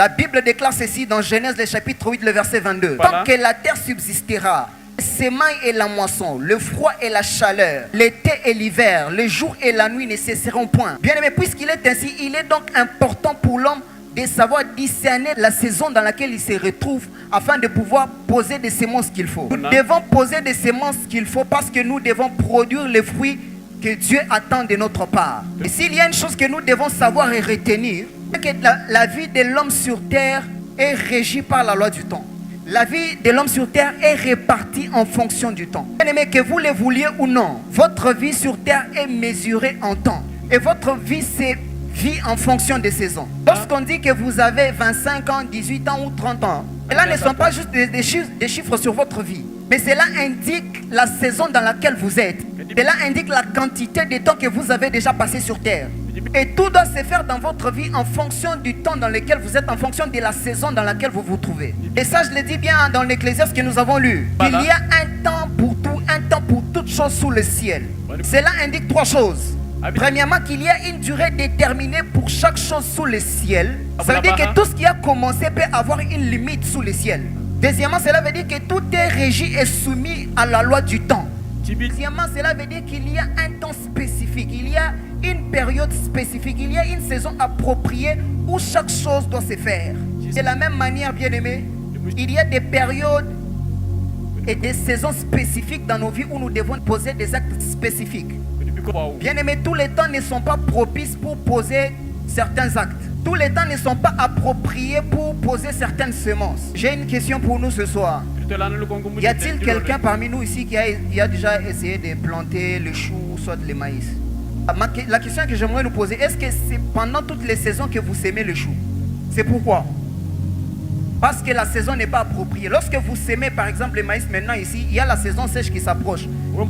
La Bible déclare ceci dans Genèse, le chapitre 8, le verset 22. Tant que la terre subsistera, les semailles et la moisson, le froid et la chaleur, l'été et l'hiver, le jour et la nuit ne cesseront point. Bien aimé, puisqu'il est ainsi, il est donc important pour l'homme de savoir discerner la saison dans laquelle il se retrouve afin de pouvoir poser des semences qu'il faut. Nous devons poser des semences qu'il faut parce que nous devons produire les fruits que Dieu attend de notre part. Et s'il y a une chose que nous devons savoir et retenir, c'est que la vie de l'homme sur terre est régie par la loi du temps. La vie de l'homme sur terre est répartie en fonction du temps. Bien aimé, que vous le vouliez ou non, votre vie sur terre est mesurée en temps. Et votre vie, c'est vie en fonction des saisons. Lorsqu'on dit que vous avez 25 ans, 18 ans ou 30 ans, cela ne sont pas juste des chiffres sur votre vie, mais cela indique la saison dans laquelle vous êtes. Cela indique la quantité de temps que vous avez déjà passé sur terre. Et tout doit se faire dans votre vie en fonction du temps dans lequel vous êtes, en fonction de la saison dans laquelle vous vous trouvez. Et ça, je le dis bien dans l'Ecclésiaste que nous avons lu. Il y a un temps pour tout, un temps pour toutes choses sous le ciel. Cela indique trois choses. Premièrement, qu'il y a une durée déterminée pour chaque chose sous le ciel. Ça veut dire que tout ce qui a commencé peut avoir une limite sous le ciel. Deuxièmement, cela veut dire que tout est régi et soumis à la loi du temps. Troisièmement, cela veut dire qu'il y a un temps spécifique, il y a une période spécifique, il y a une saison appropriée où chaque chose doit se faire. De la même manière, bien aimé, il y a des périodes et des saisons spécifiques dans nos vies où nous devons poser des actes spécifiques. Bien aimé, tous les temps ne sont pas propices pour poser certains actes. Tous les temps ne sont pas appropriés pour poser certaines semences. J'ai une question pour nous ce soir. Y a-t-il quelqu'un parmi nous ici qui a déjà essayé de planter le chou, soit le maïs? La question que j'aimerais nous poser, est-ce que c'est pendant toutes les saisons que vous semez le chou? C'est pourquoi? Parce que la saison n'est pas appropriée. Lorsque vous semez par exemple le maïs maintenant ici, il y a la saison sèche qui s'approche.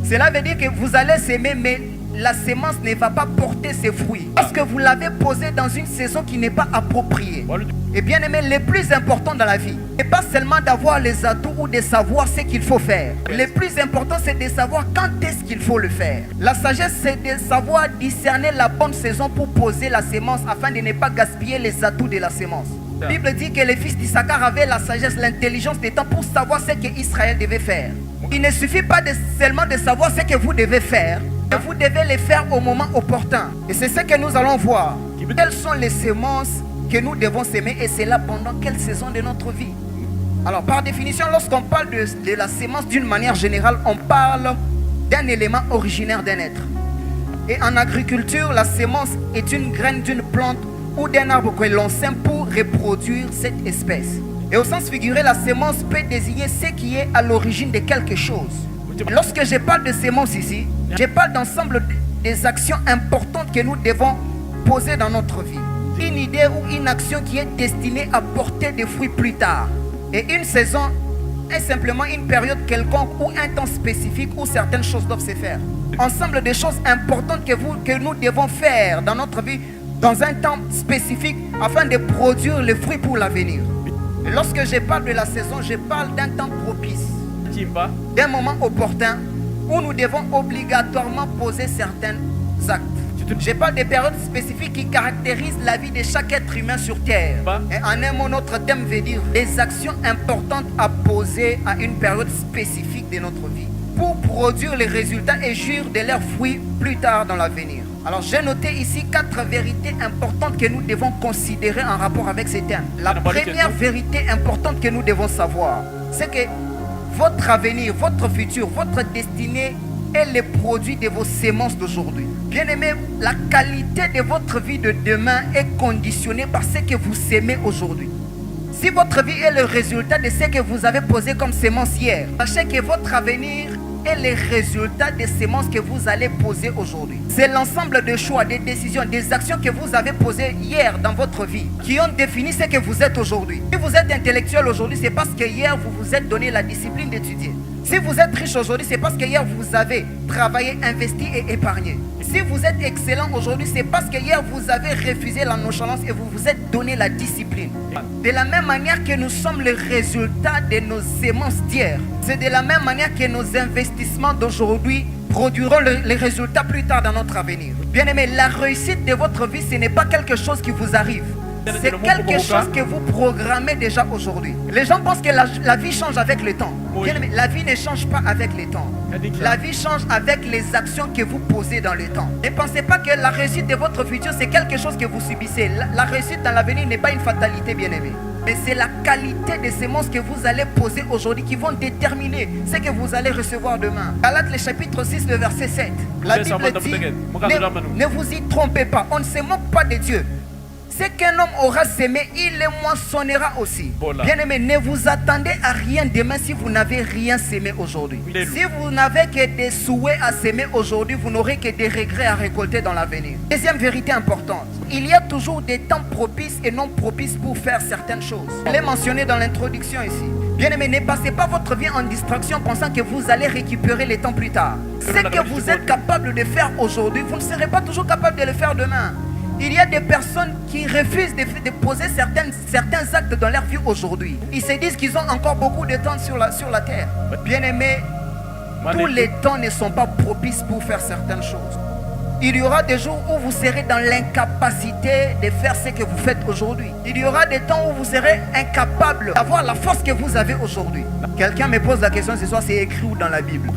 Cela veut dire que vous allez semer, mais la semence ne va pas porter ses fruits. Parce que vous l'avez posé dans une saison qui n'est pas appropriée. Et bien aimé, le plus important dans la vie n'est pas seulement d'avoir les atouts ou de savoir ce qu'il faut faire. Le plus important, c'est de savoir quand est-ce qu'il faut le faire. La sagesse, c'est de savoir discerner la bonne saison pour poser la semence afin de ne pas gaspiller les atouts de la semence. La Bible dit que les fils d'Issachar avaient la sagesse, l'intelligence des temps pour savoir ce qu'Israël devait faire. Il ne suffit pas seulement de savoir ce que vous devez faire, mais vous devez le faire au moment opportun. Et c'est ce que nous allons voir. Quelles sont les semences que nous devons s'aimer et c'est là pendant quelle saison de notre vie? Alors par définition, lorsqu'on parle de la sémence d'une manière générale, on parle d'un élément originaire d'un être. Et en agriculture, la sémence est une graine d'une plante ou d'un arbre que l'on sème pour reproduire cette espèce. Et au sens figuré, la sémence peut désigner ce qui est à l'origine de quelque chose. Lorsque je parle de sémence ici, je parle d'ensemble des actions importantes que nous devons poser dans notre vie. Une idée ou une action qui est destinée à porter des fruits plus tard. Et une saison est simplement une période quelconque ou un temps spécifique où certaines choses doivent se faire. Ensemble des choses importantes que nous devons faire dans notre vie dans un temps spécifique afin de produire les fruits pour l'avenir. Et lorsque je parle de la saison, je parle d'un temps propice, d'un moment opportun où nous devons obligatoirement poser certains actes. Je parle des périodes spécifiques qui caractérisent la vie de chaque être humain sur terre. Et en un mot, notre thème veut dire des actions importantes à poser à une période spécifique de notre vie pour produire les résultats et jouir de leurs fruits plus tard dans l'avenir. Alors j'ai noté ici 4 vérités importantes que nous devons considérer en rapport avec ces thèmes. La première vérité importante que nous devons savoir, c'est que votre avenir, votre futur, votre destinée est le produit de vos semences d'aujourd'hui. Bien aimé, la qualité de votre vie de demain est conditionnée par ce que vous semez aujourd'hui. Si votre vie est le résultat de ce que vous avez posé comme semence hier, sachez que votre avenir est le résultat des semences que vous allez poser aujourd'hui. C'est l'ensemble de choix, des décisions, des actions que vous avez posées hier dans votre vie qui ont défini ce que vous êtes aujourd'hui. Si vous êtes intellectuel aujourd'hui, c'est parce que hier vous vous êtes donné la discipline d'étudier. Si vous êtes riche aujourd'hui, c'est parce que hier vous avez travaillé, investi et épargné. Si vous êtes excellent aujourd'hui, c'est parce que hier vous avez refusé la nonchalance et vous vous êtes donné la discipline. De la même manière que nous sommes le résultat de nos semences d'hier, c'est de la même manière que nos investissements d'aujourd'hui produiront les résultats plus tard dans notre avenir. Bien aimé, la réussite de votre vie, ce n'est pas quelque chose qui vous arrive. C'est quelque chose que vous programmez déjà aujourd'hui. Les gens pensent que la vie change avec le temps. Bien aimé, la vie ne change pas avec le temps. La vie change avec les actions que vous posez dans le temps. Ne pensez pas que la réussite de votre futur, c'est quelque chose que vous subissez. La réussite dans l'avenir n'est pas une fatalité, bien aimé. Mais c'est la qualité des semences que vous allez poser aujourd'hui qui vont déterminer ce que vous allez recevoir demain. Galates, le chapitre 6, le verset 7. La Bible dit, ne vous y trompez pas, on ne se moque pas de Dieu. Ce qu'un homme aura semé, il le moissonnera aussi. Bien aimé, ne vous attendez à rien demain si vous n'avez rien semé aujourd'hui. Si vous n'avez que des souhaits à semer aujourd'hui, vous n'aurez que des regrets à récolter dans l'avenir. Deuxième vérité importante, il y a toujours des temps propices et non propices pour faire certaines choses. Je l'ai mentionné dans l'introduction ici. Bien aimé, ne passez pas votre vie en distraction pensant que vous allez récupérer les temps plus tard. Ce que vous êtes capable de faire aujourd'hui, vous ne serez pas toujours capable de le faire demain. Il y a des personnes qui refusent de poser certains actes dans leur vie aujourd'hui. Ils se disent qu'ils ont encore beaucoup de temps sur la terre. Bien aimé, tous les temps ne sont pas propices pour faire certaines choses. Il y aura des jours où vous serez dans l'incapacité de faire ce que vous faites aujourd'hui. Il y aura des temps où vous serez incapable d'avoir la force que vous avez aujourd'hui. Quelqu'un me pose la question ce soir, c'est écrit où dans la Bible?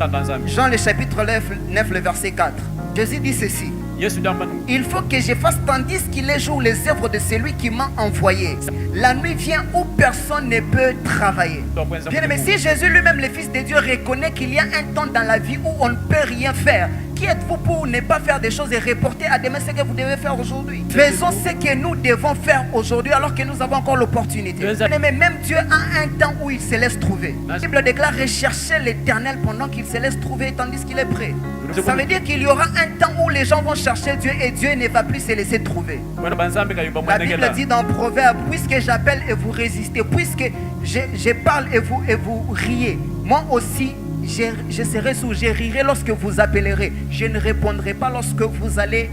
Jean le chapitre 9, le verset 4. Jésus dit ceci. Il faut que je fasse tandis qu'il est jour les œuvres de celui qui m'a envoyé. La nuit vient où personne ne peut travailler. Bien aimé, si Jésus lui-même, le Fils de Dieu, reconnaît qu'il y a un temps dans la vie où on ne peut rien faire, qui êtes-vous pour ne pas faire des choses et reporter à demain ce que vous devez faire aujourd'hui? Faisons ce que nous devons faire aujourd'hui alors que nous avons encore l'opportunité. Mais même Dieu a un temps où il se laisse trouver. La Bible déclare rechercher l'Éternel pendant qu'il se laisse trouver tandis qu'il est prêt. Ça veut dire qu'il y aura un temps où les gens vont chercher Dieu et Dieu ne va plus se laisser trouver. La Bible dit dans Proverbe, puisque j'appelle et vous résistez, puisque je parle et vous riez, moi aussi je serai sourd, je rirai lorsque vous appellerez. Je ne répondrai pas lorsque vous allez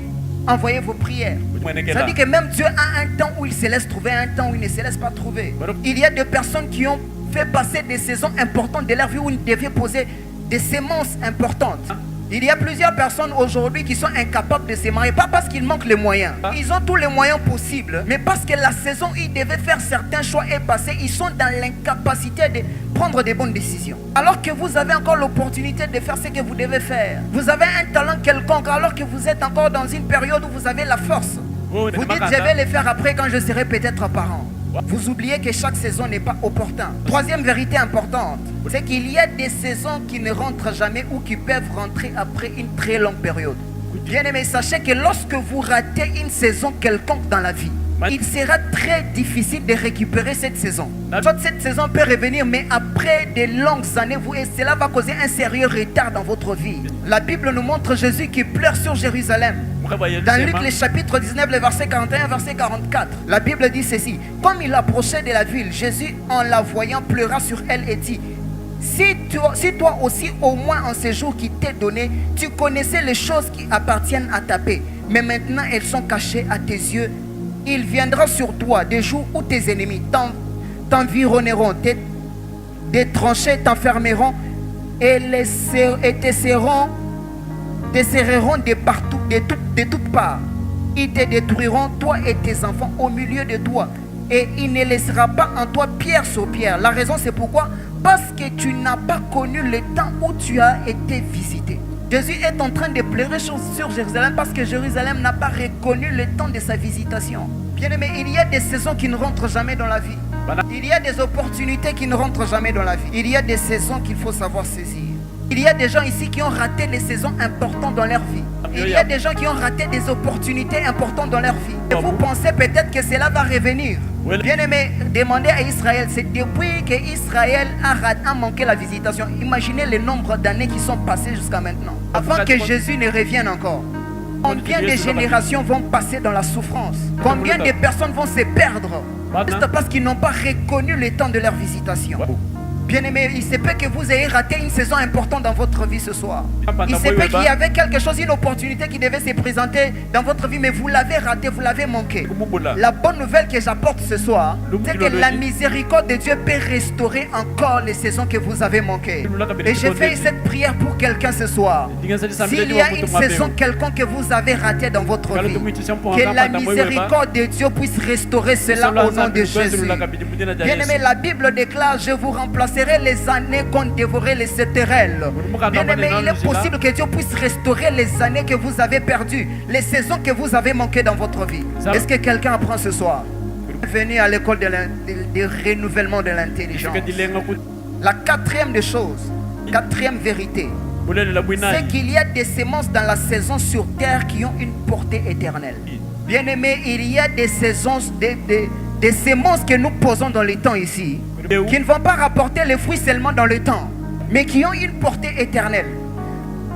envoyer vos prières. Ça veut dire que même Dieu a un temps où il se laisse trouver, un temps où il ne se laisse pas trouver. Il y a des personnes qui ont fait passer des saisons importantes de leur vie où ils devaient poser des semences importantes. Il y a plusieurs personnes aujourd'hui qui sont incapables de se marier, pas parce qu'il manque les moyens. Ils ont tous les moyens possibles, mais parce que la saison où ils devaient faire certains choix est passée, ils sont dans l'incapacité de prendre des bonnes décisions. Alors que vous avez encore l'opportunité de faire ce que vous devez faire. Vous avez un talent quelconque alors que vous êtes encore dans une période où vous avez la force. Vous dites, je vais le faire après quand je serai peut-être parent. Vous oubliez que chaque saison n'est pas opportune. Troisième vérité importante, c'est qu'il y a des saisons qui ne rentrent jamais ou qui peuvent rentrer après une très longue période. Bien aimé, sachez que lorsque vous ratez une saison quelconque dans la vie, il sera très difficile de récupérer cette saison. Soit cette saison peut revenir, mais après de longues années, et cela va causer un sérieux retard dans votre vie. La Bible nous montre Jésus qui pleure sur Jérusalem. Dans Luc, le chapitre 19, le verset 41, verset 44, la Bible dit ceci. Comme il approchait de la ville, Jésus, en la voyant, pleura sur elle et dit, si toi aussi, au moins en ce jour qui t'est donné, tu connaissais les choses qui appartiennent à ta paix, mais maintenant elles sont cachées à tes yeux, il viendra sur toi des jours où tes ennemis t'environneront, des tranchées t'enfermeront et te serreront de partout, de toutes parts. Ils te détruiront, toi et tes enfants, au milieu de toi. Et il ne laissera pas en toi pierre sur pierre. La raison, c'est pourquoi? Parce que tu n'as pas connu le temps où tu as été visité. Jésus est en train de pleurer sur Jérusalem parce que Jérusalem n'a pas reconnu le temps de sa visitation. Bien aimé, il y a des saisons qui ne rentrent jamais dans la vie. Il y a des opportunités qui ne rentrent jamais dans la vie. Il y a des saisons qu'il faut savoir saisir. Il y a des gens ici qui ont raté des saisons importantes dans leur vie. Il y a des gens qui ont raté des opportunités importantes dans leur vie. Et vous pensez peut-être que cela va revenir. Bien aimé, demandez à Israël, c'est depuis que Israël a manqué la visitation. Imaginez le nombre d'années qui sont passées jusqu'à maintenant. Avant que Jésus ne revienne encore. Combien de générations vont passer dans la souffrance? Combien de personnes vont se perdre juste parce qu'ils n'ont pas reconnu le temps de leur visitation? Bien-aimé, il se peut que vous ayez raté une saison importante dans votre vie ce soir. Il se peut qu'il y avait quelque chose, une opportunité qui devait se présenter dans votre vie, mais vous l'avez raté, vous l'avez manqué. La bonne nouvelle que j'apporte ce soir, c'est que la miséricorde de Dieu peut restaurer encore les saisons que vous avez manquées. Et je fais cette prière pour quelqu'un ce soir. S'il y a une saison quelconque que vous avez ratée dans votre vie, que la miséricorde de Dieu puisse restaurer cela au nom de Jésus. Bien-aimé, la Bible déclare, je vous remplacerai les années qu'ont dévoré les sauterelles. Bien-aimé, il est possible que Dieu puisse restaurer les années que vous avez perdues, les saisons que vous avez manquées dans votre vie. Est-ce que quelqu'un apprend ce soir? Venez à l'école de renouvellement de l'intelligence. La quatrième des choses, quatrième vérité, c'est qu'il y a des semences dans la saison sur terre qui ont une portée éternelle. Bien-aimé, il y a des saisons, des semences que nous posons dans le temps ici, qui ne vont pas rapporter les fruits seulement dans le temps, mais qui ont une portée éternelle.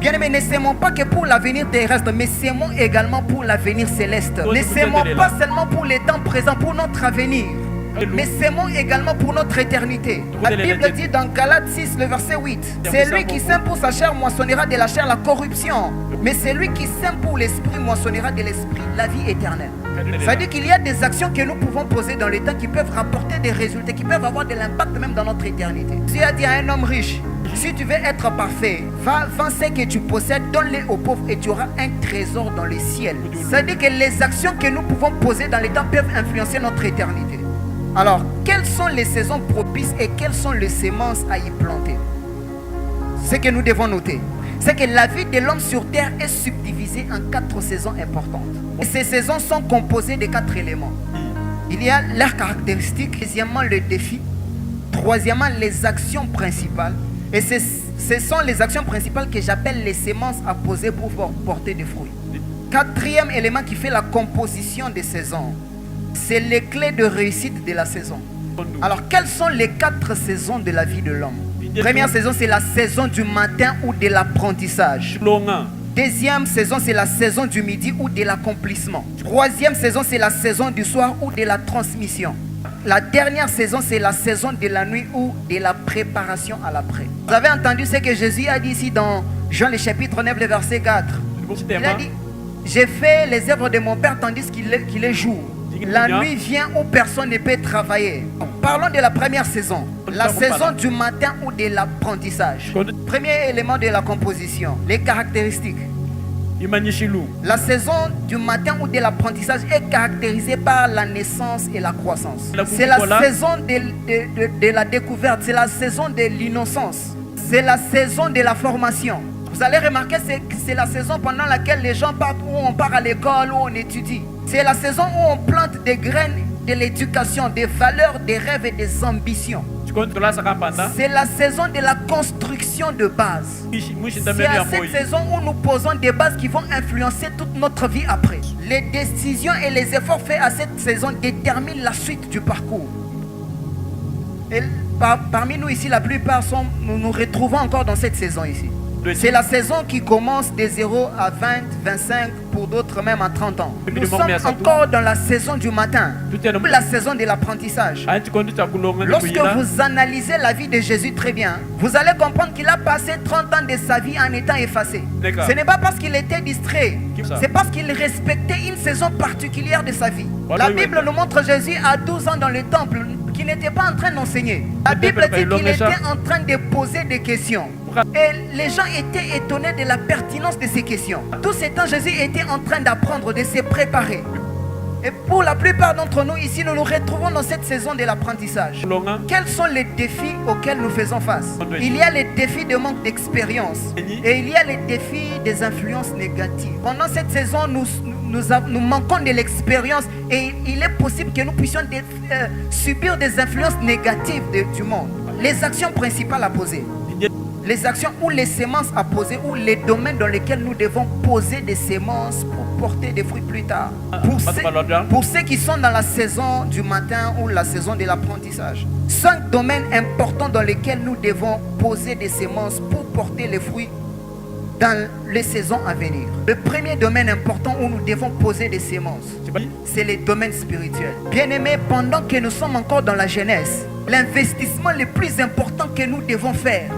Bien-aimés, ne sémons pas que pour l'avenir terrestre, mais sémons également pour l'avenir céleste. Ne sémons pas seulement pour les temps présents, pour notre avenir, mais sémons également pour notre éternité. La Bible dit dans Galates 6, le verset 8, celui qui sème pour sa chair moissonnera de la chair la corruption, mais celui qui sème pour l'esprit moissonnera de l'esprit la vie éternelle. Ça veut dire qu'il y a des actions que nous pouvons poser dans le temps qui peuvent rapporter des résultats, qui peuvent avoir de l'impact même dans notre éternité. Dieu a dit à un homme riche, si tu veux être parfait, va vends ce que tu possèdes, donne-les aux pauvres et tu auras un trésor dans les ciels. Ça veut dire que les actions que nous pouvons poser dans le temps peuvent influencer notre éternité. Alors, quelles sont les saisons propices et quelles sont les semences à y planter? Ce que nous devons noter, c'est que la vie de l'homme sur terre est subdivisée en 4 saisons importantes. Et ces saisons sont composées de 4 éléments. Il y a leurs caractéristiques, deuxièmement le défi, troisièmement les actions principales. Et ce sont les actions principales que j'appelle les semences à poser pour porter des fruits. Quatrième élément qui fait la composition des saisons, c'est les clés de réussite de la saison. Alors, quelles sont les 4 saisons de la vie de l'homme? Première saison, c'est la saison du matin ou de l'apprentissage. Deuxième saison, c'est la saison du midi ou de l'accomplissement. Troisième saison, c'est la saison du soir ou de la transmission. La dernière saison, c'est la saison de la nuit ou de la préparation à l'après. Vous avez entendu ce que Jésus a dit ici dans Jean le chapitre 9, le verset 4. Il a dit, j'ai fait les œuvres de mon Père tandis qu'il est jour. La nuit vient où personne ne peut travailler. Parlons de la première saison, la saison du matin ou de l'apprentissage. Premier élément de la composition, les caractéristiques. La saison du matin ou de l'apprentissage est caractérisée par la naissance et la croissance. C'est la saison de la découverte, c'est la saison de l'innocence, c'est la saison de la formation. Vous allez remarquer que c'est la saison pendant laquelle les gens partent, où on part à l'école, où on étudie. C'est la saison où on plante des graines de l'éducation, des valeurs, des rêves et des ambitions. C'est la saison de la construction de base. C'est à cette saison où nous posons des bases qui vont influencer toute notre vie après. Les décisions et les efforts faits à cette saison déterminent la suite du parcours. Et parmi nous ici, la plupart nous nous retrouvons encore dans cette saison ici. C'est la saison qui commence de 0 à 20, 25, pour d'autres même à 30 ans. Nous sommes encore dans la saison du matin, la saison de l'apprentissage. Lorsque vous analysez la vie de Jésus très bien, vous allez comprendre qu'il a passé 30 ans de sa vie en étant effacé. Ce n'est pas parce qu'il était distrait, c'est parce qu'il respectait une saison particulière de sa vie. La Bible nous montre Jésus à 12 ans dans le temple, qui n'était pas en train d'enseigner. La Bible dit qu'il était en train de poser des questions. Et les gens étaient étonnés de la pertinence de ces questions. Tout ce temps, Jésus était en train d'apprendre, de se préparer. Et pour la plupart d'entre nous ici, nous nous retrouvons dans cette saison de l'apprentissage. Quels sont les défis auxquels nous faisons face? Il y a les défis de manque d'expérience et il y a les défis des influences négatives. Pendant cette saison, nous manquons de l'expérience et il est possible que nous puissions subir des influences négatives du monde. Les actions principales à poser, les actions ou les semences à poser, ou les domaines dans lesquels nous devons poser des semences pour porter des fruits plus tard. Pour ceux qui sont dans la saison du matin ou la saison de l'apprentissage. 5 domaines importants dans lesquels nous devons poser des semences pour porter les fruits dans les saisons à venir. Le premier domaine important où nous devons poser des semences, c'est les domaines spirituels. Bien-aimés, pendant que nous sommes encore dans la jeunesse, l'investissement le plus important que nous devons faire,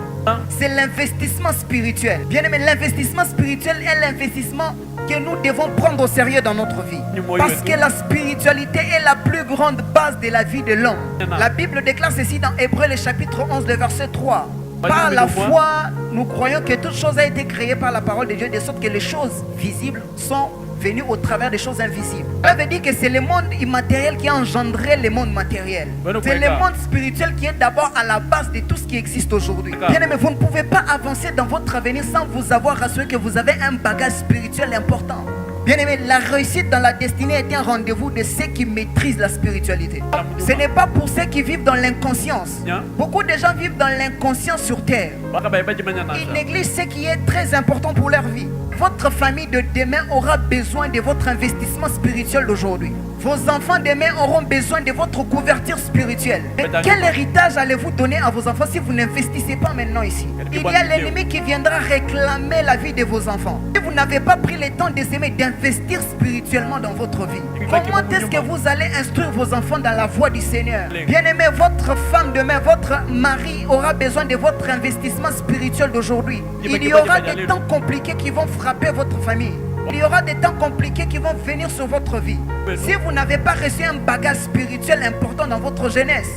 c'est l'investissement spirituel. Bien-aimés, l'investissement spirituel est l'investissement que nous devons prendre au sérieux dans notre vie. Parce que la spiritualité est la plus grande base de la vie de l'homme. La Bible déclare ceci dans Hébreux, le chapitre 11, le verset 3. Par la foi, nous croyons que toute chose a été créée par la parole de Dieu, de sorte que les choses visibles sont venues au travers des choses invisibles. Ça veut dire que c'est le monde immatériel qui a engendré le monde matériel. C'est le monde spirituel qui est d'abord à la base de tout ce qui existe aujourd'hui. Bien aimé, vous ne pouvez pas avancer dans votre avenir sans vous avoir rassuré que vous avez un bagage spirituel important. Bien aimé, la réussite dans la destinée est un rendez-vous de ceux qui maîtrisent la spiritualité. Ce n'est pas pour ceux qui vivent dans l'inconscience. Beaucoup de gens vivent dans l'inconscience sur terre. Ils négligent ce qui est très important pour leur vie. Votre famille de demain aura besoin de votre investissement spirituel d'aujourd'hui. Vos enfants demain auront besoin de votre couverture spirituelle. Et quel héritage allez-vous donner à vos enfants si vous n'investissez pas maintenant ici? Il y a l'ennemi qui viendra réclamer la vie de vos enfants. Si vous n'avez pas pris le temps d'aimer d'investir spirituellement dans votre vie, comment est-ce que vous allez instruire vos enfants dans la voie du Seigneur? Bien aimé, votre femme demain, votre mari aura besoin de votre investissement spirituel d'aujourd'hui. Il y aura des temps compliqués qui vont frapper votre famille. Il y aura des temps compliqués qui vont venir sur votre vie. Si vous n'avez pas reçu un bagage spirituel important dans votre jeunesse,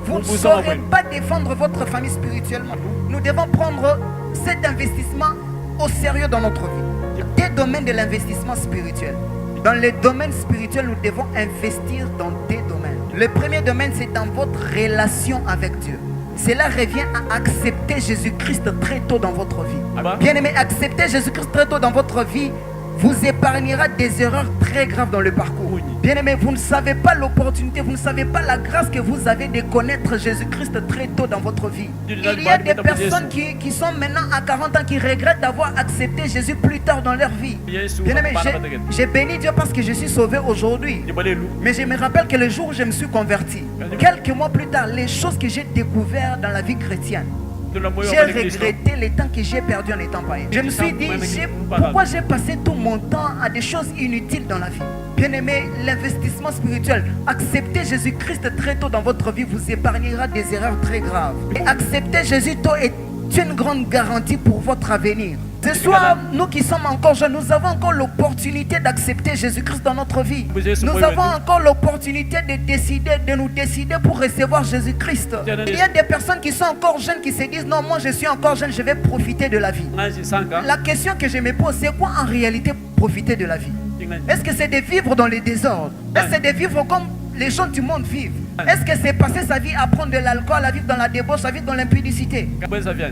vous ne saurez pas défendre votre famille spirituellement. Nous devons prendre cet investissement au sérieux dans notre vie. Des domaines de l'investissement spirituel. Dans les domaines spirituels, nous devons investir dans des domaines. Le premier domaine, c'est dans votre relation avec Dieu. Cela revient à accepter Jésus-Christ très tôt dans votre vie. Bien aimé, accepter Jésus-Christ très tôt dans votre vie vous épargnera des erreurs très graves dans le parcours. Bien aimé, vous ne savez pas l'opportunité, vous ne savez pas la grâce que vous avez de connaître Jésus-Christ très tôt dans votre vie. Il y a des personnes qui sont maintenant à 40 ans qui regrettent d'avoir accepté Jésus plus tard dans leur vie. Bien aimé, j'ai béni Dieu parce que je suis sauvé aujourd'hui. Mais je me rappelle que le jour où je me suis converti, quelques mois plus tard, les choses que j'ai découvertes dans la vie chrétienne, j'ai regretté le temps que j'ai perdu en étant païen. Je me suis dit, pourquoi j'ai passé tout mon temps à des choses inutiles dans la vie? Bien aimé, l'investissement spirituel, accepter Jésus-Christ très tôt dans votre vie vous épargnera des erreurs très graves. Et accepter Jésus tôt est une grande garantie pour votre avenir. Ce soir, nous qui sommes encore jeunes, nous avons encore l'opportunité d'accepter Jésus-Christ dans notre vie. Nous avons encore l'opportunité de nous décider pour recevoir Jésus-Christ. Il y a des personnes qui sont encore jeunes qui se disent non, moi je suis encore jeune, je vais profiter de la vie. La question que je me pose, c'est quoi en réalité profiter de la vie? Est-ce que c'est de vivre dans les désordres? Est-ce que c'est de vivre comme les gens du monde vivent? Est-ce que c'est passer sa vie à prendre de l'alcool, à vivre dans la débauche, à vivre dans l'impudicité?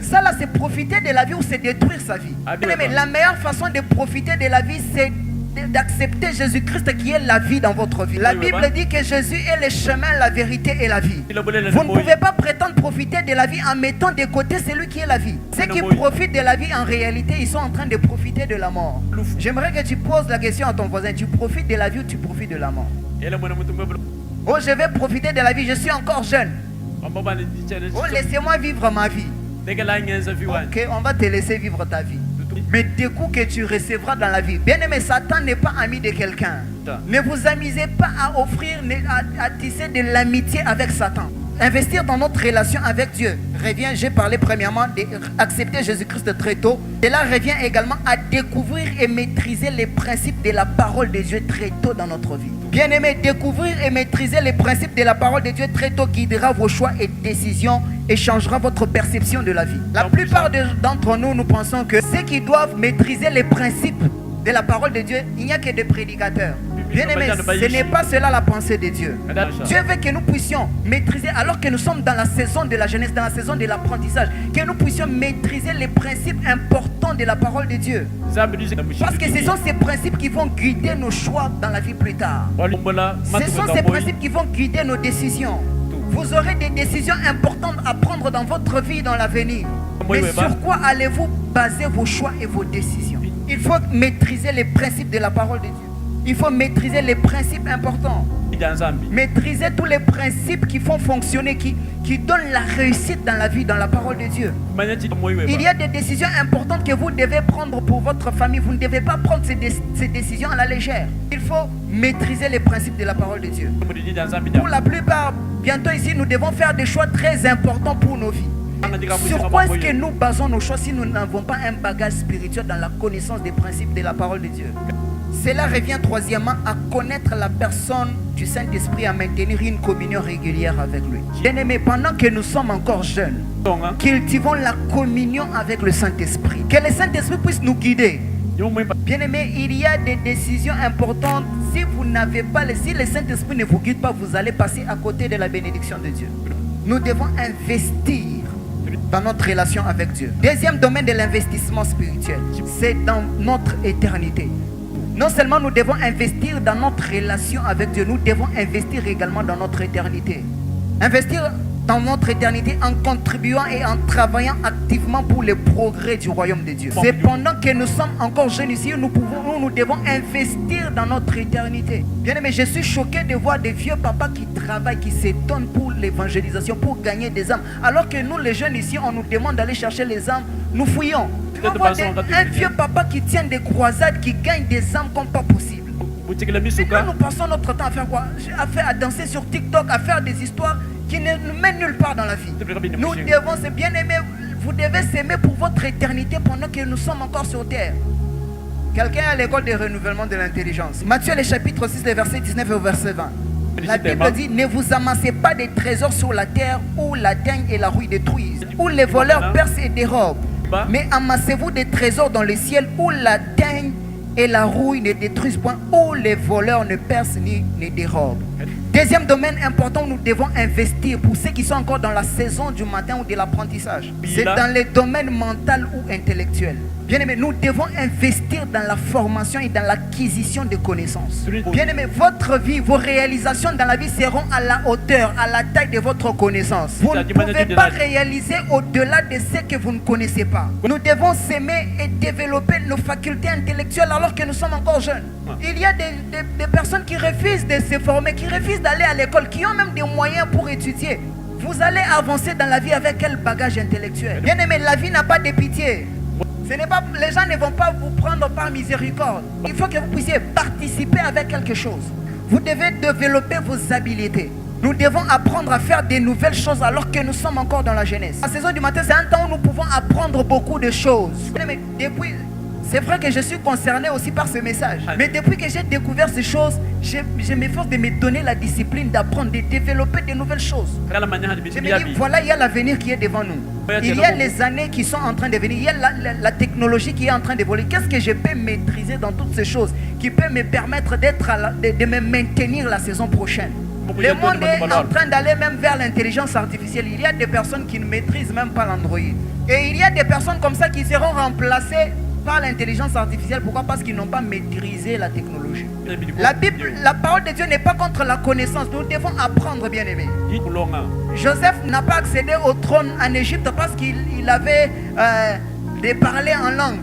Ça là, c'est profiter de la vie ou c'est détruire sa vie? Mais la meilleure façon de profiter de la vie, c'est d'accepter Jésus-Christ qui est la vie dans votre vie. La Bible dit que Jésus est le chemin, la vérité et la vie. Vous ne pouvez pas prétendre profiter de la vie en mettant de côté celui qui est la vie. Ceux qui profitent de la vie, en réalité, ils sont en train de profiter de la mort. J'aimerais que tu poses la question à ton voisin. Tu profites de la vie ou tu profites de la mort? Oh, je vais profiter de la vie, je suis encore jeune. Oh, laissez-moi vivre ma vie. Ok, on va te laisser vivre ta vie. Mais des coups que tu recevras dans la vie. Bien aimé, Satan n'est pas ami de quelqu'un. Ne vous amusez pas à offrir, à tisser de l'amitié avec Satan. Investir dans notre relation avec Dieu revient, j'ai parlé premièrement d'accepter Jésus-Christ très tôt. Cela revient également à découvrir et maîtriser les principes de la parole de Dieu très tôt dans notre vie. Bien aimé, découvrir et maîtriser les principes de la parole de Dieu très tôt guidera vos choix et décisions et changera votre perception de la vie. La plupart d'entre nous, nous pensons que ceux qui doivent maîtriser les principes de la parole de Dieu, il n'y a que des prédicateurs. Bien aimé, ce n'est pas cela la pensée de Dieu. Dieu veut que nous puissions maîtriser, alors que nous sommes dans la saison de la jeunesse, dans la saison de l'apprentissage, que nous puissions maîtriser les principes importants de la parole de Dieu. Parce que ce sont ces principes qui vont guider nos choix dans la vie plus tard. Ce sont ces principes qui vont guider nos décisions. Vous aurez des décisions importantes à prendre dans votre vie dans l'avenir. Mais sur quoi allez-vous baser vos choix et vos décisions? Il faut maîtriser les principes de la parole de Dieu. Il faut maîtriser les principes importants. Maîtriser tous les principes qui font fonctionner, qui donnent la réussite dans la vie, dans la parole de Dieu. Il y a des décisions importantes que vous devez prendre pour votre famille. Vous ne devez pas prendre ces décisions à la légère. Il faut maîtriser les principes de la parole de Dieu. Pour la plupart, bientôt ici, nous devons faire des choix très importants pour nos vies. Sur quoi est-ce que nous basons nos choix si nous n'avons pas un bagage spirituel dans la connaissance des principes de la parole de Dieu? Cela revient troisièmement à connaître la personne du Saint-Esprit, à maintenir une communion régulière avec lui. Bien-aimés, pendant que nous sommes encore jeunes, cultivons la communion avec le Saint-Esprit. Que le Saint-Esprit puisse nous guider. Bien-aimés, il y a des décisions importantes. Si vous n'avez pas, si le Saint-Esprit ne vous guide pas, vous allez passer à côté de la bénédiction de Dieu. Nous devons investir dans notre relation avec Dieu. Deuxième domaine de l'investissement spirituel, c'est dans notre éternité. Non seulement nous devons investir dans notre relation avec Dieu, nous devons investir également dans notre éternité. Investir dans notre éternité en contribuant et en travaillant activement pour le progrès du royaume de Dieu. C'est pendant que nous sommes encore jeunes ici, nous devons investir dans notre éternité. Bien aimé, je suis choqué de voir des vieux papas qui travaillent, qui se donnent pour l'évangélisation, pour gagner des âmes. Alors que nous, les jeunes ici, on nous demande d'aller chercher les âmes, nous fouillons. Tu vas voir un vieux papa qui tient des croisades, qui gagne des âmes comme pas possible. Là, nous passons notre temps à faire quoi? À danser sur TikTok, à faire des histoires qui ne nous mènent nulle part dans la vie. Nous devons se bien aimer. Vous devez s'aimer pour votre éternité pendant que nous sommes encore sur terre. Quelqu'un à l'école de renouvellement de l'intelligence. Matthieu, le chapitre 6, le verset 19 au verset 20. La Bible dit: ne vous amassez pas des trésors sur la terre où la teigne et la rouille détruisent, où les voleurs percent et dérobent. Mais amassez-vous des trésors dans le ciel où la teigne et la rouille ne détruisent point, où les voleurs ne percent ni ne dérobent. Deuxième domaine important où nous devons investir pour ceux qui sont encore dans la saison du matin ou de l'apprentissage, c'est dans les domaines mental ou intellectuel. Bien aimé, nous devons investir dans la formation et dans l'acquisition de connaissances. Bien aimé, votre vie, vos réalisations dans la vie seront à la hauteur, à la taille de votre connaissance. Vous ne pouvez pas réaliser au-delà de ce que vous ne connaissez pas. Nous devons s'aimer et développer nos facultés intellectuelles alors que nous sommes encore jeunes. Il y a des personnes qui refusent de se former, qui refusent d'aller à l'école, qui ont même des moyens pour étudier. Vous allez avancer dans la vie avec quel bagage intellectuel? Bien aimé, la vie n'a pas de pitié. Les gens ne vont pas vous prendre par miséricorde. Il faut que vous puissiez participer avec quelque chose. Vous devez développer vos habiletés. Nous devons apprendre à faire des nouvelles choses alors que nous sommes encore dans la jeunesse. La saison du matin, c'est un temps où nous pouvons apprendre beaucoup de choses. Mais depuis, c'est vrai que je suis concerné aussi par ce message. Mais depuis que j'ai découvert ces choses, je m'efforce de me donner la discipline d'apprendre, de développer de nouvelles choses. Je me dis, voilà, il y a l'avenir qui est devant nous. Il y a les années qui sont en train de venir. Il y a la technologie qui est en train d'évoluer. Qu'est-ce que je peux maîtriser dans toutes ces choses qui peut me permettre de me maintenir la saison prochaine? Le monde est en train d'aller même vers l'intelligence artificielle. Il y a des personnes qui ne maîtrisent même pas l'Android. Et il y a des personnes comme ça qui seront remplacées par l'intelligence artificielle. Pourquoi? Parce qu'ils n'ont pas maîtrisé la technologie. La Bible, la parole de Dieu n'est pas contre la connaissance. Nous devons apprendre, bien aimé. Joseph n'a pas accédé au trône en Égypte parce qu'il avait de parler en langue.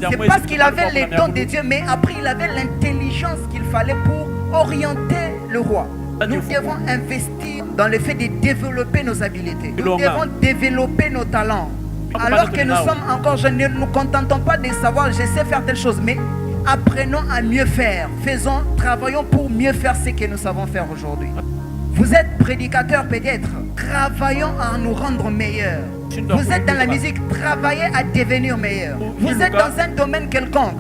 C'est parce qu'il avait les dons de Dieu, mais après il avait l'intelligence qu'il fallait pour orienter le roi. Nous devons investir dans le fait de développer nos habiletés. Nous devons développer nos talents. Alors que nous sommes encore jeunes, ne nous contentons pas de savoir je sais faire telle chose, mais apprenons à mieux faire. Travaillons pour mieux faire ce que nous savons faire aujourd'hui. Vous êtes prédicateur peut-être, travaillons à nous rendre meilleurs. Vous êtes dans la musique, travaillez à devenir meilleur. Vous êtes dans un domaine quelconque,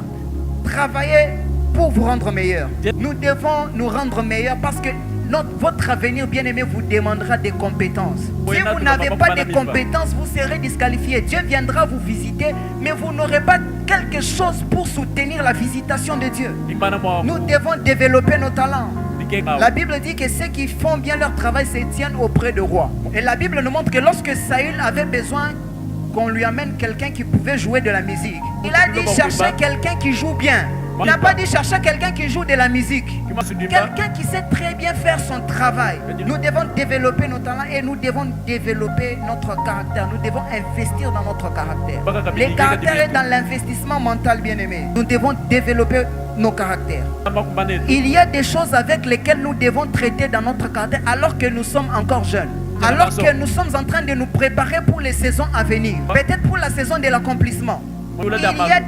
travaillez pour vous rendre meilleur. Nous devons nous rendre meilleurs parce que votre avenir, bien aimé, vous demandera des compétences. Si vous n'avez pas de compétences, vous serez disqualifié. Dieu viendra vous visiter, mais vous n'aurez pas quelque chose pour soutenir la visitation de Dieu. Nous devons développer nos talents. La Bible dit que ceux qui font bien leur travail se tiennent auprès du roi. Et la Bible nous montre que lorsque Saül avait besoin qu'on lui amène quelqu'un qui pouvait jouer de la musique, il a dit chercher quelqu'un qui joue bien. Il n'a pas dit chercher quelqu'un qui joue de la musique. Quelqu'un qui sait très bien faire son travail. Nous devons développer nos talents et nous devons développer notre caractère. Nous devons investir dans notre caractère. Le caractère est dans l'investissement mental, bien aimé. Nous devons développer nos caractères. Il y a des choses avec lesquelles nous devons traiter dans notre caractère alors que nous sommes encore jeunes. Alors que nous sommes en train de nous préparer pour les saisons à venir. Peut-être pour la saison de l'accomplissement. Il y a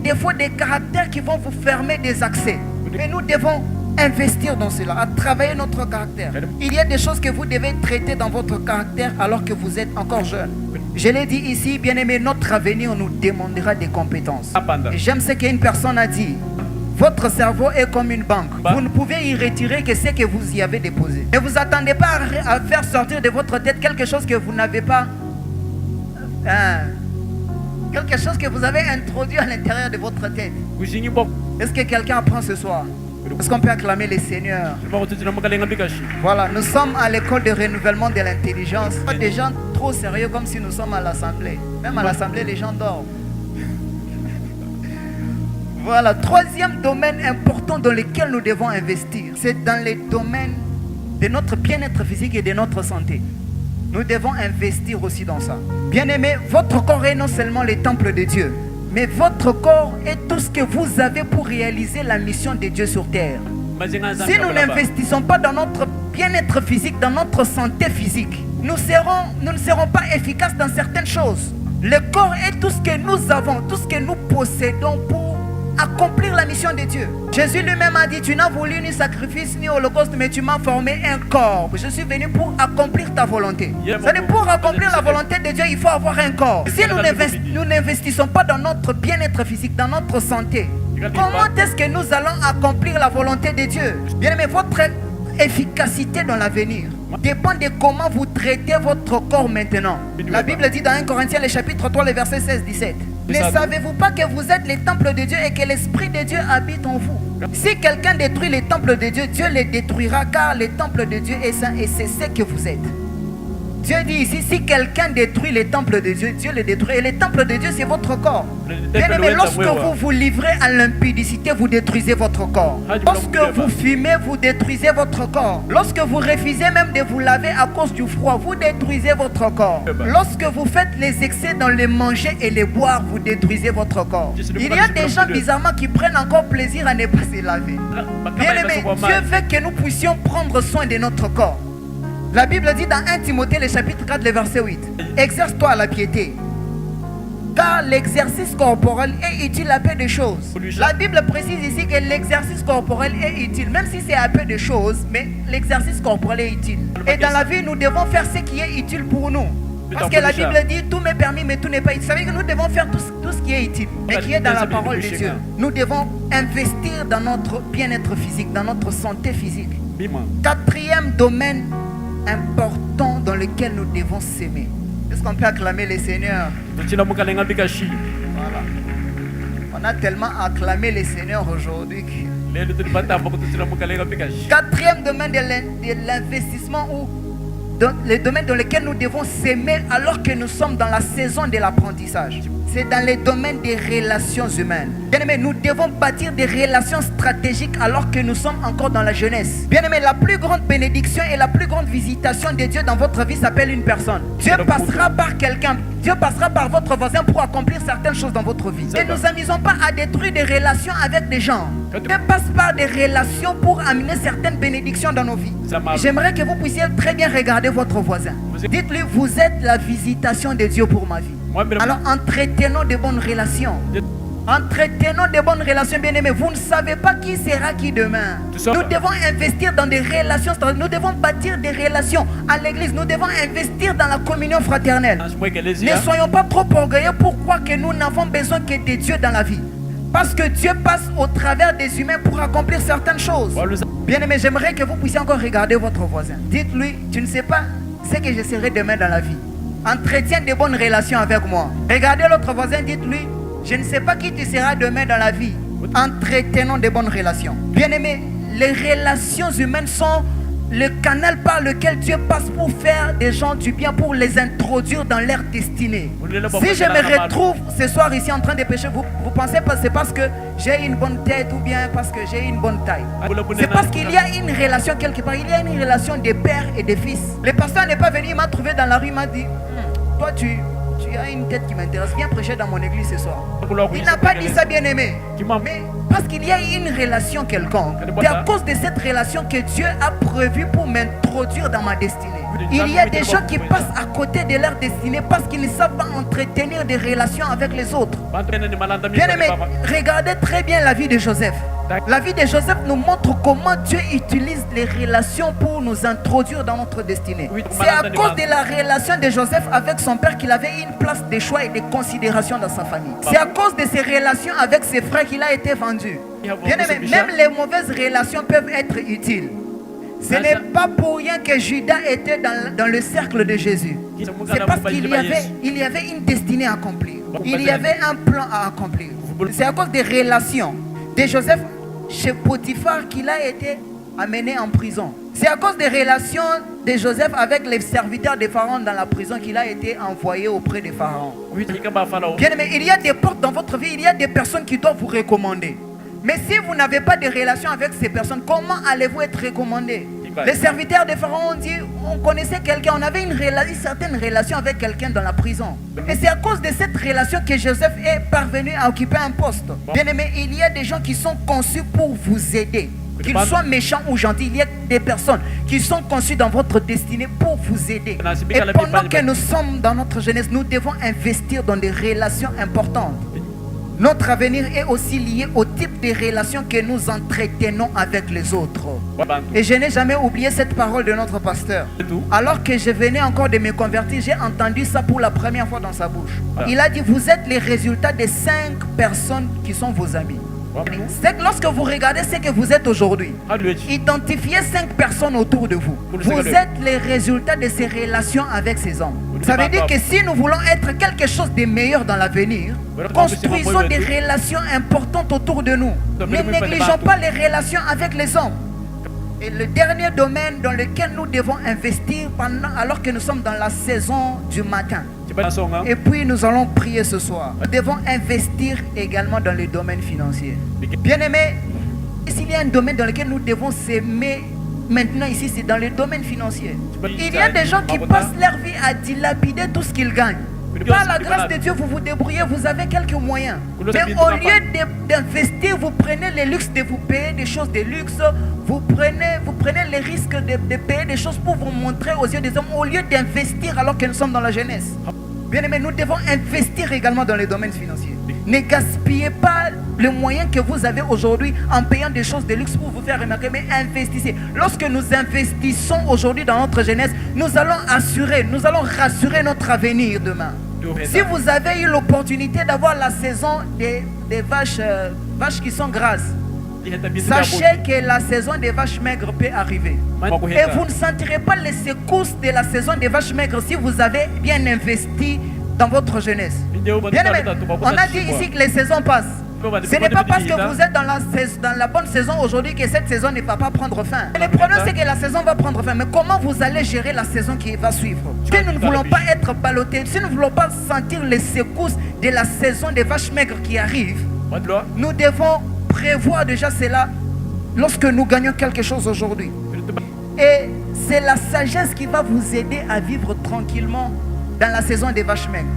des fois des caractères qui vont vous fermer des accès. Mais nous devons investir dans cela, à travailler notre caractère. Il y a des choses que vous devez traiter dans votre caractère alors que vous êtes encore jeune. Je l'ai dit ici, bien aimé, notre avenir nous demandera des compétences. J'aime ce qu'une personne a dit. Votre cerveau est comme une banque. Vous ne pouvez y retirer que ce que vous y avez déposé. Ne vous attendez pas à faire sortir de votre tête quelque chose que vous n'avez pas... quelque chose que vous avez introduit à l'intérieur de votre tête. Est-ce que quelqu'un apprend ce soir? Est-ce qu'on peut acclamer le Seigneur? Voilà, nous sommes à l'école de renouvellement de l'intelligence. Des gens trop sérieux comme si nous sommes à l'assemblée. Même à l'assemblée, les gens dorment. Voilà, troisième domaine important dans lequel nous devons investir, c'est dans les domaines de notre bien-être physique et de notre santé. Nous devons investir aussi dans ça. Bien-aimé, votre corps est non seulement le temple de Dieu, mais votre corps est tout ce que vous avez pour réaliser la mission de Dieu sur terre. Si nous n'investissons pas dans notre bien-être physique, dans notre santé physique, nous ne serons pas efficaces dans certaines choses. Le corps est tout ce que nous avons, tout ce que nous possédons pour accomplir la mission de Dieu. Jésus lui-même a dit, tu n'as voulu ni sacrifice ni holocauste, mais tu m'as formé un corps. Je suis venu pour accomplir ta volonté. C'est-à-dire, pour accomplir la volonté de Dieu, il faut avoir un corps. Si nous n'investissons pas dans notre bien-être physique, dans notre santé, comment est-ce que nous allons accomplir la volonté de Dieu? Bien aimé, votre efficacité dans l'avenir dépend de comment vous traitez votre corps maintenant. La Bible dit dans 1 Corinthiens, le chapitre 3, le verset 16-17. Ne savez-vous pas que vous êtes le temple de Dieu et que l'Esprit de Dieu habite en vous? Si quelqu'un détruit le temple de Dieu, Dieu le détruira, car le temple de Dieu est saint et c'est ce que vous êtes. Dieu dit ici, si quelqu'un détruit le temple de Dieu, Dieu le détruit. Et le temple de Dieu, c'est votre corps. Bien aimé, lorsque vous vous livrez à l'impudicité, vous détruisez votre corps. Lorsque vous fumez, vous détruisez votre corps. Lorsque vous refusez même de vous laver à cause du froid, vous détruisez votre corps. Lorsque vous faites les excès dans les manger et les boire, vous détruisez votre corps. Il y a des gens bizarrement qui prennent encore plaisir à ne pas se laver. Bien aimé, Dieu veut que nous puissions prendre soin de notre corps. La Bible dit dans 1 Timothée, le chapitre 4, le verset 8. Exerce-toi à la piété, car l'exercice corporel est utile à peu de choses. La Bible précise ici que l'exercice corporel est utile, même si c'est à peu de choses, mais l'exercice corporel est utile. Et dans la vie, nous devons faire ce qui est utile pour nous. Parce que la Bible dit, tout m'est permis, mais tout n'est pas utile. Ça veut dire que nous devons faire tout ce qui est utile, mais qui est dans la parole de Dieu. Nous devons investir dans notre bien-être physique, dans notre santé physique. Quatrième domaine important dans lequel nous devons s'aimer. Est-ce qu'on peut acclamer le Seigneur? Voilà. On a tellement acclamé le Seigneur aujourd'hui. Quatrième domaine de l'investissement, ou le domaine dans lequel nous devons s'aimer alors que nous sommes dans la saison de l'apprentissage, c'est dans le domaine des relations humaines. Bien aimé, nous devons bâtir des relations stratégiques alors que nous sommes encore dans la jeunesse. Bien aimé, la plus grande bénédiction et la plus grande visitation de Dieu dans votre vie s'appelle une personne. Dieu passera par quelqu'un. Dieu passera par votre voisin pour accomplir certaines choses dans votre vie. Ne nous amusons pas à détruire des relations avec des gens. Dieu passe par des relations pour amener certaines bénédictions dans nos vies. J'aimerais que vous puissiez très bien regarder votre voisin. Dites-lui, vous êtes la visitation de Dieu pour ma vie. Alors entretenons de bonnes relations. Entretenons de bonnes relations, bien-aimés. Vous ne savez pas qui sera qui demain. Nous devons investir dans des relations. Nous devons bâtir des relations à l'église. Nous devons investir dans la communion fraternelle. Ne soyons pas trop orgueilleux pour croire que nous n'avons besoin que de Dieu dans la vie. Parce que Dieu passe au travers des humains pour accomplir certaines choses. Bien-aimés, j'aimerais que vous puissiez encore regarder votre voisin. Dites-lui, tu ne sais pas ce que je serai demain dans la vie. Entretiens de bonnes relations avec moi. Regardez l'autre voisin, dites-lui, je ne sais pas qui tu seras demain dans la vie. Entretenons de bonnes relations. Bien-aimés, les relations humaines sont le canal par lequel Dieu passe pour faire des gens du bien, pour les introduire dans leur destinée. Si je me retrouve ce soir ici en train de pécher, vous pensez pas c'est parce que j'ai une bonne tête ou bien parce que j'ai une bonne taille. C'est parce qu'il y a une relation quelque part. Il y a une relation de père et de fils. Le pasteur n'est pas venu, il m'a trouvé dans la rue, il m'a dit, toi tu as une tête qui m'intéresse, viens prêcher dans mon église ce soir. Il n'a pas dit ça, bien-aimé. Mais parce qu'il y a une relation quelconque. C'est à cause de cette relation que Dieu a prévu pour m'introduire dans ma destinée. Il y a des gens qui passent à côté de leur destinée parce qu'ils ne savent pas entretenir des relations avec les autres. Bien-aimé, regardez très bien la vie de Joseph. La vie de Joseph nous montre comment Dieu utilise les relations pour nous introduire dans notre destinée. C'est à cause de la relation de Joseph avec son père qu'il avait une place de choix et de considération dans sa famille. C'est à cause de ses relations avec ses frères qu'il a été vendu. Bien-aimé, même les mauvaises relations peuvent être utiles. Ce n'est pas pour rien que Judas était dans le cercle de Jésus. C'est parce qu'il y avait une destinée à accomplir. Il y avait un plan à accomplir. C'est à cause des relations de Joseph chez Potiphar qu'il a été amené en prison. C'est à cause des relations de Joseph avec les serviteurs de Pharaon dans la prison qu'il a été envoyé auprès de Pharaon. Bien aimé, il y a des portes dans votre vie, il y a des personnes qui doivent vous recommander. Mais si vous n'avez pas de relation avec ces personnes, comment allez-vous être recommandé? Les serviteurs de Pharaon ont dit, on connaissait quelqu'un, on avait une certaine relation avec quelqu'un dans la prison. Et c'est à cause de cette relation que Joseph est parvenu à occuper un poste. Bien aimé, il y a des gens qui sont conçus pour vous aider. Qu'ils soient méchants ou gentils, il y a des personnes qui sont conçues dans votre destinée pour vous aider. Et pendant que nous sommes dans notre jeunesse, nous devons investir dans des relations importantes. Notre avenir est aussi lié au type de relations que nous entretenons avec les autres. Et je n'ai jamais oublié cette parole de notre pasteur. Alors que je venais encore de me convertir, j'ai entendu ça pour la première fois dans sa bouche. Il a dit, vous êtes les résultats des 5 personnes qui sont vos amis. C'est que lorsque vous regardez ce que vous êtes aujourd'hui, identifiez 5 personnes autour de vous. Vous êtes les résultats de ces relations avec ces hommes. Ça veut dire que si nous voulons être quelque chose de meilleur dans l'avenir, construisons des relations importantes autour de nous. Ne négligeons pas les relations avec les hommes. Et le dernier domaine dans lequel nous devons investir alors que nous sommes dans la saison du matin. Et puis nous allons prier ce soir. Nous devons investir également dans le domaine financier. Bien aimé, s'il y a un domaine dans lequel nous devons s'aimer maintenant ici, c'est dans le domaine financier. Il y a des gens qui passent leur vie à dilapider tout ce qu'ils gagnent. Par la grâce de Dieu, vous vous débrouillez, vous avez quelques moyens. Mais au lieu d'investir, vous prenez le luxe de vous payer des choses de luxe. Vous prenez les risques de payer des choses pour vous montrer aux yeux des hommes, au lieu d'investir alors que nous sommes dans la jeunesse. Bien aimé, nous devons investir également dans les domaines financiers. Ne gaspillez pas les moyens que vous avez aujourd'hui en payant des choses de luxe pour vous faire remarquer, mais investissez. Lorsque nous investissons aujourd'hui dans notre jeunesse, nous allons rassurer notre avenir demain. Si vous avez eu l'opportunité d'avoir la saison des vaches qui sont grasses, sachez que la saison des vaches maigres peut arriver. Et vous ne sentirez pas les secousses de la saison des vaches maigres si vous avez bien investi dans votre jeunesse. Bien aimé, on a dit ici que les saisons passent. Ce n'est pas parce que vous êtes dans la bonne saison aujourd'hui que cette saison ne va pas prendre fin. Le problème c'est que la saison va prendre fin. Mais comment vous allez gérer la saison qui va suivre? Si nous ne voulons pas être ballottés, si nous ne voulons pas sentir les secousses de la saison des vaches maigres qui arrivent, nous devons prévoir déjà cela lorsque nous gagnons quelque chose aujourd'hui. Et c'est la sagesse qui va vous aider à vivre tranquillement dans la saison des vaches maigres.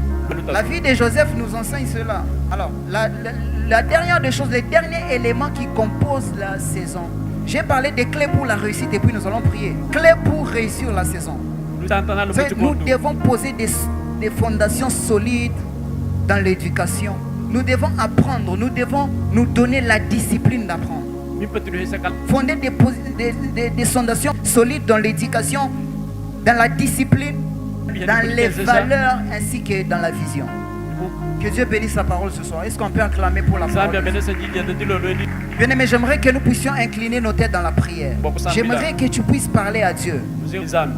La vie de Joseph nous enseigne cela. Alors, la dernière des choses, le dernier élément qui compose la saison. J'ai parlé des clés pour la réussite et puis nous allons prier. Clés pour réussir la saison. Nous devons poser des fondations solides dans l'éducation. Nous devons apprendre, nous devons nous donner la discipline d'apprendre. Fonder des fondations solides dans l'éducation, dans la discipline, dans les valeurs ainsi que dans la vision. Que Dieu bénisse sa parole ce soir. Est-ce qu'on peut acclamer pour la parole? Bien aimé, j'aimerais que nous puissions incliner nos têtes dans la prière. J'aimerais que tu puisses parler à Dieu.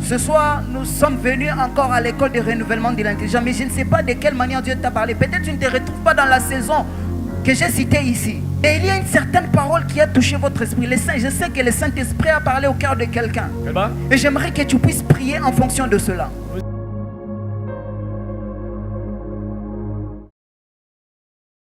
Ce soir, nous sommes venus encore à l'école de renouvellement de l'intelligence, mais je ne sais pas de quelle manière Dieu t'a parlé. Peut-être que tu ne te retrouves pas dans la saison que j'ai citée ici. Et il y a une certaine parole qui a touché votre esprit. Je sais que le Saint-Esprit a parlé au cœur de quelqu'un. Et j'aimerais que tu puisses prier en fonction de cela.